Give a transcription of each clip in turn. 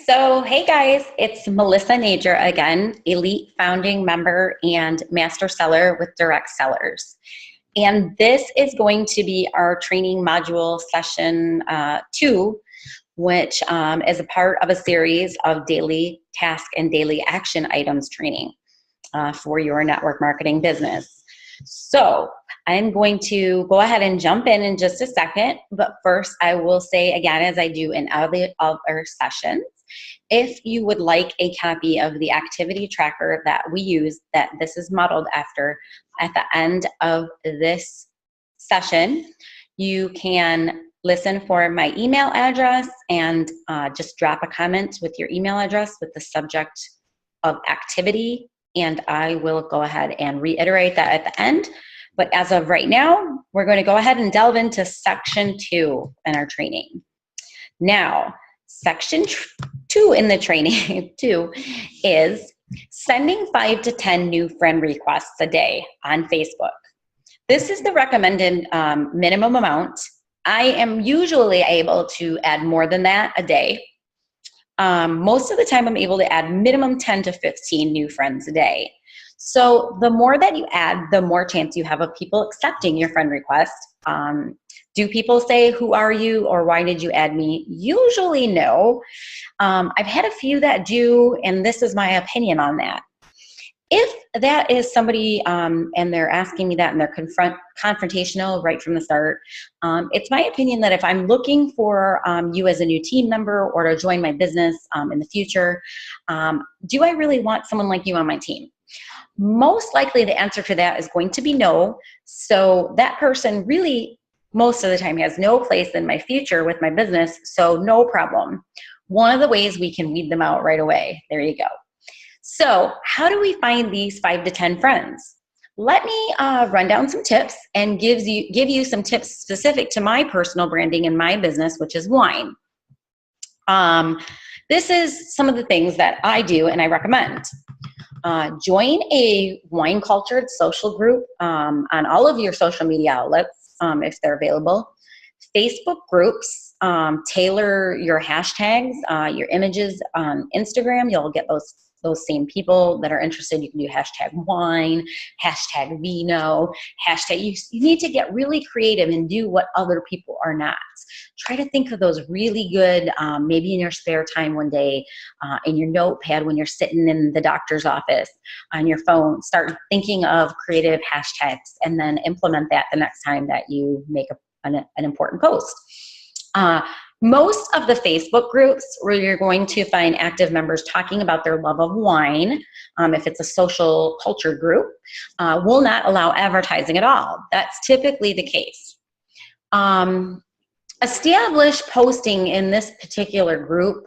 So, hey guys, it's Melissa Najer again, Elite Founding Member and Master Seller with Direct Sellers. And this is going to be our training module session 2, which is a part of a series of daily task and daily action items training for your network marketing business. So I'm going to go ahead and jump in just a second, but first I will say again, as I do in other sessions, if you would like a copy of the activity tracker that we use, that this is modeled after, at the end of this session, you can listen for my email address and just drop a comment with your email address with the subject of activity, and I will go ahead and reiterate that at the end. But as of right now, we're going to go ahead and delve into section 2 in our training. Now, section 2 in the training 2 is sending 5 to 10 new friend requests a day on Facebook. This is the recommended minimum amount. I am usually able to add more than that a day. Most of the time I'm able to add minimum 10 to 15 new friends a day. So the more that you add, the more chance you have of people accepting your friend request. Do people say, "Who are you?" or "Why did you add me?" Usually no. I've had a few that do, and this is my opinion on that. If that is somebody and they're asking me that and they're confrontational right from the start, it's my opinion that if I'm looking for you as a new team member or to join my business in the future, do I really want someone like you on my team? Most likely the answer to that is going to be no. So that person really most of the time has no place in my future with my business, so no problem. One of the ways we can weed them out right away. There you go. So how do we find these 5 to 10 friends? Let me run down some tips and give you some tips specific to my personal branding in my business, which is wine. This is some of the things that I do and I recommend. Join a wine cultured social group on all of your social media outlets if they're available. Facebook groups, tailor your hashtags, your images on Instagram. You'll get those same people that are interested. You can do hashtag wine, hashtag vino, hashtag. You need to get really creative and do what other people are not. Try to think of those really good, maybe in your spare time one day, in your notepad when you're sitting in the doctor's office, on your phone. Start thinking of creative hashtags and then implement that the next time that you make an important post. Most of the Facebook groups where you're going to find active members talking about their love of wine, if it's a social culture group, will not allow advertising at all. That's typically the case. Establish posting in this particular group,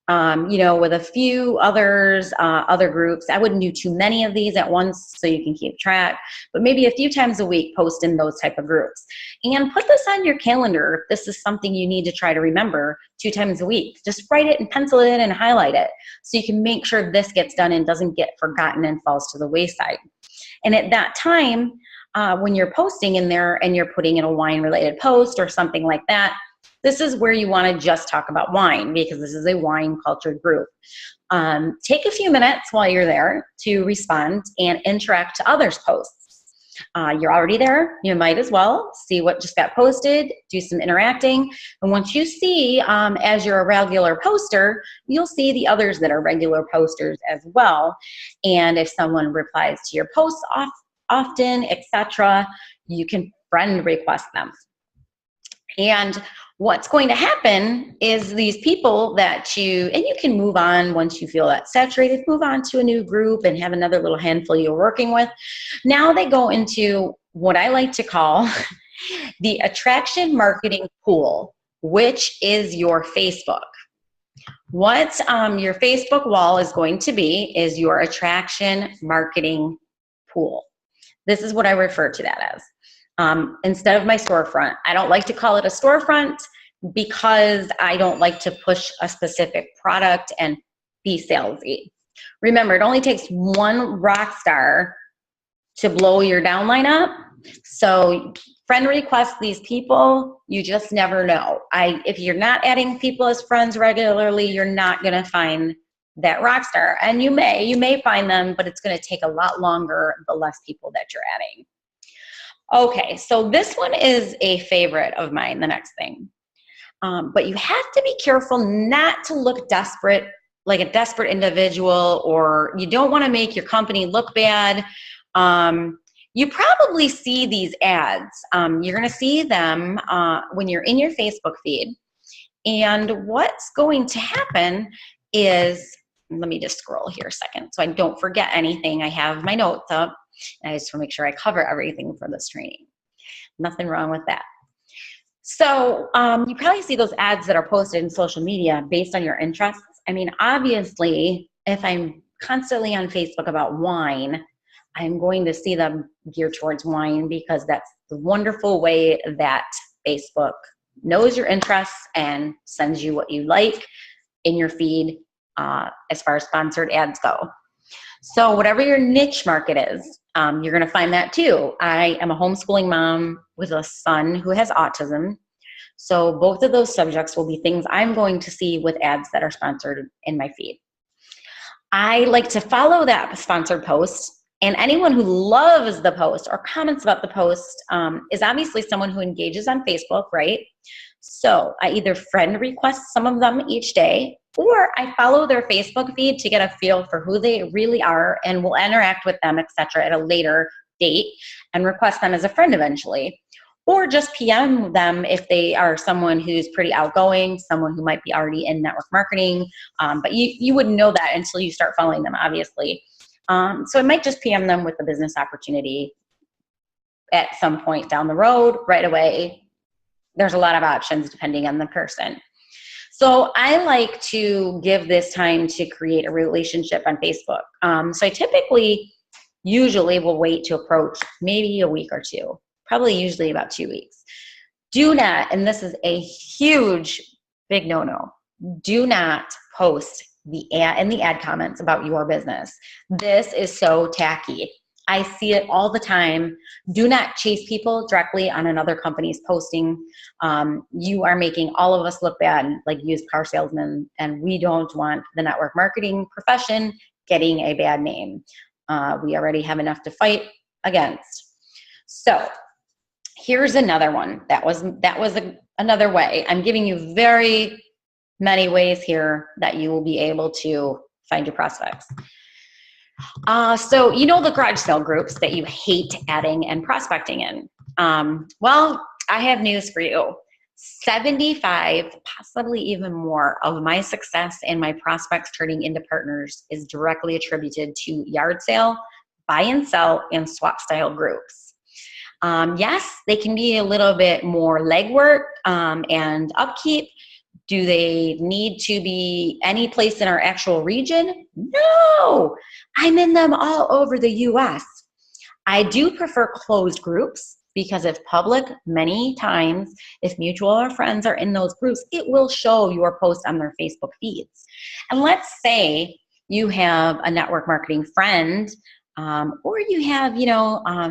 with a few others, other groups. I wouldn't do too many of these at once so you can keep track, but maybe a few times a week post in those type of groups. And put this on your calendar if this is something you need to try to remember 2 times a week. Just write it and pencil it in and highlight it so you can make sure this gets done and doesn't get forgotten and falls to the wayside. And at that time, when you're posting in there and you're putting in a wine related post or something like that, this is where you want to just talk about wine because this is a wine cultured group. Take a few minutes while you're there to respond and interact to others' posts. You're already there, you might as well see what just got posted, do some interacting. And once you see, as you're a regular poster, you'll see the others that are regular posters as well. And if someone replies to your posts often, etc., you can friend request them. And what's going to happen is these people and you can move on once you feel that saturated, move on to a new group and have another little handful you're working with. Now they go into what I like to call the attraction marketing pool, which is your Facebook. What your Facebook wall is going to be is your attraction marketing pool. This is what I refer to that as. Instead of my storefront. I don't like to call it a storefront because I don't like to push a specific product and be salesy. Remember, it only takes one rock star to blow your downline up, So friend request these people, you just never know. If you're not adding people as friends regularly, you're not going to find that rock star. And you may find them, but it's going to take a lot longer the less people that you're adding. Okay, so this one is a favorite of mine, the next thing. But you have to be careful not to look desperate, like a desperate individual, or you don't want to make your company look bad. You probably see these ads. You're going to see them when you're in your Facebook feed. And what's going to happen is, let me just scroll here a second so I don't forget anything. I have my notes up, and I just want to make sure I cover everything for this training. Nothing wrong with that. So you probably see those ads that are posted in social media based on your interests. I mean, obviously, if I'm constantly on Facebook about wine, I'm going to see them geared towards wine because that's the wonderful way that Facebook knows your interests and sends you what you like in your feed as far as sponsored ads go. So whatever your niche market is, you're going to find that too. I am a homeschooling mom with a son who has autism. So both of those subjects will be things I'm going to see with ads that are sponsored in my feed. I like to follow that sponsored post, and anyone who loves the post or comments about the post is obviously someone who engages on Facebook, right? So I either friend request some of them each day, or I follow their Facebook feed to get a feel for who they really are and will interact with them, etc., at a later date and request them as a friend eventually. Or just PM them if they are someone who's pretty outgoing, someone who might be already in network marketing, but you wouldn't know that until you start following them, obviously. So I might just PM them with a business opportunity at some point down the road, right away. There's a lot of options depending on the person. So I like to give this time to create a relationship on Facebook. So I typically, usually will wait to approach maybe a week or two, probably usually about 2 weeks. Do not, and this is a huge, big no-no, do not post in the ad comments about your business. This is so tacky. I see it all the time. Do not chase people directly on another company's posting. You are making all of us look bad, like used car salesmen, and we don't want the network marketing profession getting a bad name. We already have enough to fight against. So here's another one. That was another way. I'm giving you very many ways here that you will be able to find your prospects. So you know the garage sale groups that you hate adding and prospecting in. Well, I have news for you. 75, possibly even more, of my success and my prospects turning into partners is directly attributed to yard sale, buy and sell, and swap style groups. Yes, they can be a little bit more legwork and upkeep. Do they need to be any place in our actual region? No, I'm in them all over the US. I do prefer closed groups because if public, many times, if mutual or friends are in those groups, it will show your post on their Facebook feeds. And let's say you have a network marketing friend, or you have,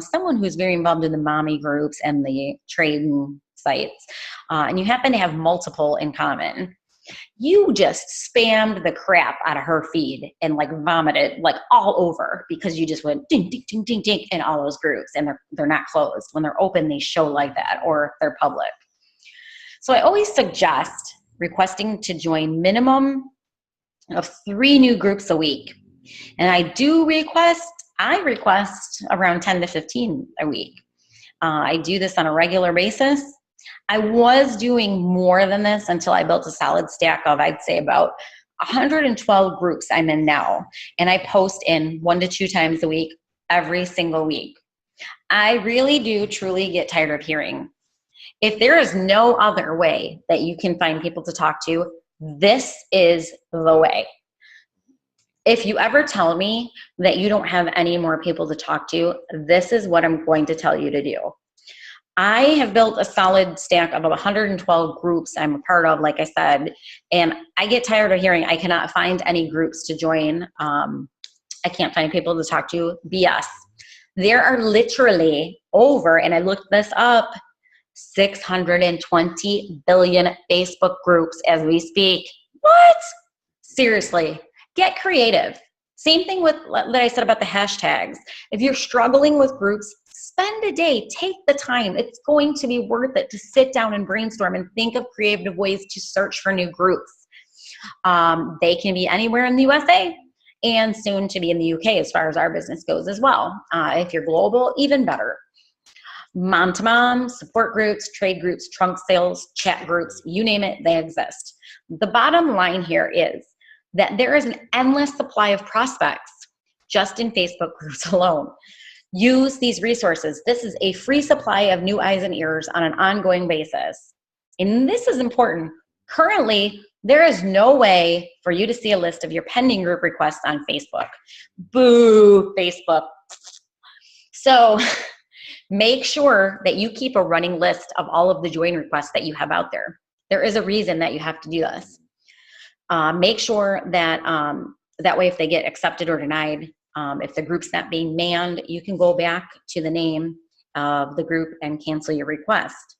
someone who's very involved in the mommy groups and the trading sites, and you happen to have multiple in common. You just spammed the crap out of her feed and like vomited like all over because you just went ding, ding, ding, ding, ding in all those groups, and they're not closed. When they're open, they show like that, or they're public. So I always suggest requesting to join minimum of 3 new groups a week. And I request around 10 to 15 a week. I do this on a regular basis. I was doing more than this until I built a solid stack of, I'd say, about 112 groups I'm in now. And I post in 1 to 2 times a week, every single week. I really do truly get tired of hearing, if there is no other way that you can find people to talk to, this is the way. If you ever tell me that you don't have any more people to talk to, this is what I'm going to tell you to do. I have built a solid stack of 112 groups I'm a part of, like I said, and I get tired of hearing I cannot find any groups to join. I can't find people to talk to. BS. There are literally over, and I looked this up, 620 billion Facebook groups as we speak. What? Seriously, get creative. Same thing with that I said about the hashtags. If you're struggling with groups, spend a day, take the time. It's going to be worth it to sit down and brainstorm and think of creative ways to search for new groups. They can be anywhere in the USA and soon to be in the UK as far as our business goes as well. If you're global, even better. Mom to mom, support groups, trade groups, trunk sales, chat groups, you name it, they exist. The bottom line here is that there is an endless supply of prospects just in Facebook groups alone. Use these resources. This is a free supply of new eyes and ears on an ongoing basis. And this is important. Currently, there is no way for you to see a list of your pending group requests on Facebook. Boo, Facebook. So make sure that you keep a running list of all of the join requests that you have out there. There is a reason that you have to do this. Make sure that that way if they get accepted or denied, if the group's not being manned, you can go back to the name of the group and cancel your request.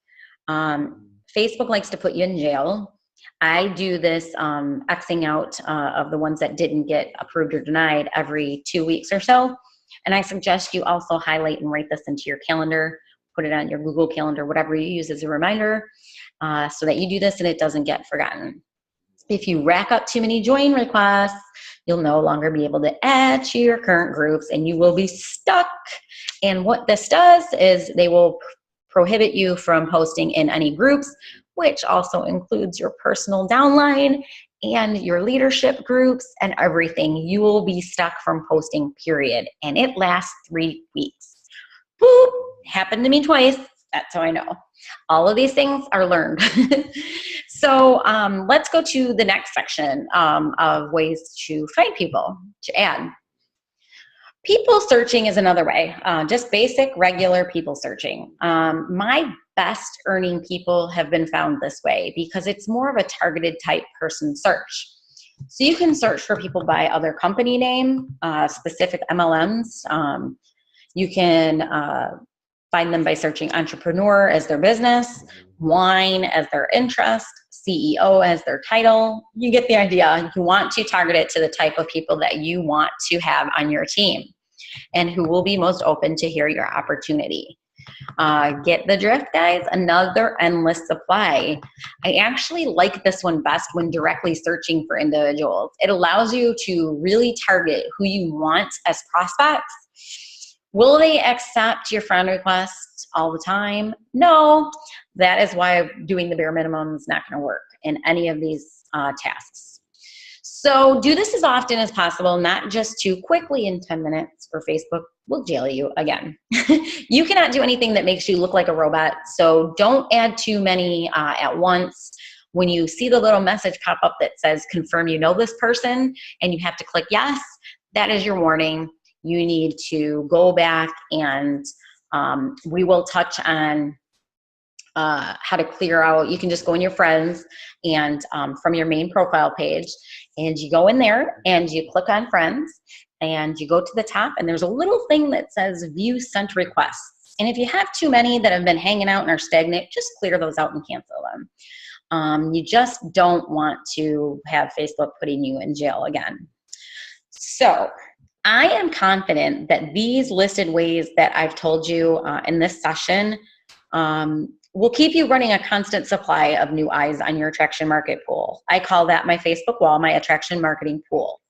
Facebook likes to put you in jail. I do this Xing out of the ones that didn't get approved or denied every 2 weeks or so. And I suggest you also highlight and write this into your calendar, put it on your Google Calendar, whatever you use as a reminder, so that you do this and it doesn't get forgotten. If you rack up too many join requests, you'll no longer be able to add to your current groups and you will be stuck. And what this does is they will prohibit you from posting in any groups, which also includes your personal downline and your leadership groups and everything. You will be stuck from posting, period. And it lasts 3 weeks. Boop, happened to me twice. That's how I know. All of these things are learned. So let's go to the next section of ways to find people to add. People searching is another way, just basic, regular people searching. My best earning people have been found this way because it's more of a targeted type person search. So you can search for people by other company name, specific MLMs. You can find them by searching entrepreneur as their business, wine as their interest, CEO as their title. You get the idea. You want to target it to the type of people that you want to have on your team and who will be most open to hear your opportunity. Get the drift, guys. Another endless supply. I actually like this one best when directly searching for individuals. It allows you to really target who you want as prospects. Will they accept your friend requests all the time? No. That is why doing the bare minimum is not going to work in any of these tasks. So do this as often as possible, not just too quickly in 10 minutes, or Facebook will jail you again. You cannot do anything that makes you look like a robot, so don't add too many at once. When you see the little message pop up that says confirm you know this person and you have to click yes, that is your warning. You need to go back and we will touch on how to clear out. You can just go in your friends and from your main profile page, and you go in there and you click on friends and you go to the top and there's a little thing that says view sent requests. And if you have too many that have been hanging out and are stagnant, just clear those out and cancel them. You just don't want to have Facebook putting you in jail again. So I am confident that these listed ways that I've told you in this session will keep you running a constant supply of new eyes on your attraction market pool. I call that my Facebook wall, my attraction marketing pool.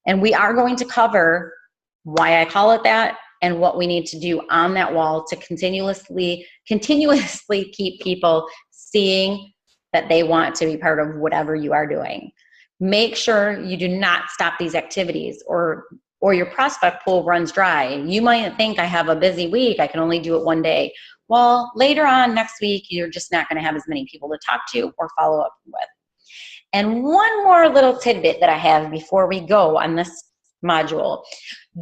And we are going to cover why I call it that and what we need to do on that wall to continuously keep people seeing that they want to be part of whatever you are doing. Make sure you do not stop these activities or your prospect pool runs dry. You might think I have a busy week, I can only do it one day. Well, later on next week, you're just not going to have as many people to talk to or follow up with. And one more little tidbit that I have before we go on this module.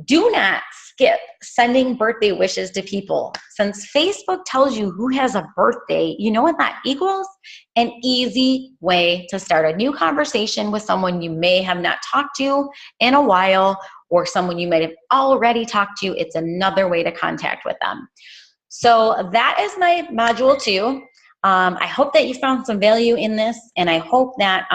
Do not skip sending birthday wishes to people. Since Facebook tells you who has a birthday, you know what that equals? An easy way to start a new conversation with someone you may have not talked to in a while, or someone you might have already talked to. It's another way to contact with them. So that is my module 2. I hope that you found some value in this, and I hope that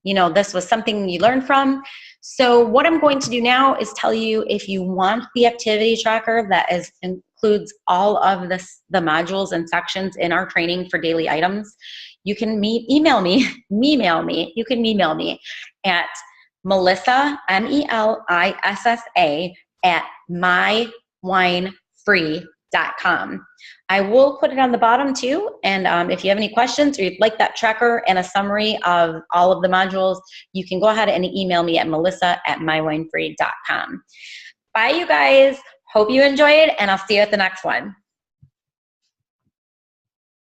this was something you learned from. So what I'm going to do now is tell you, if you want the activity tracker that includes all of the modules and sections in our training for daily items, you can email me. You can email me at Melissa, MELISSA, at mywinefree.com. I will put it on the bottom too, and if you have any questions or you'd like that tracker and a summary of all of the modules, you can go ahead and email me at melissa@mywinefree.com. Bye, you guys. Hope you enjoyed, and I'll see you at the next one.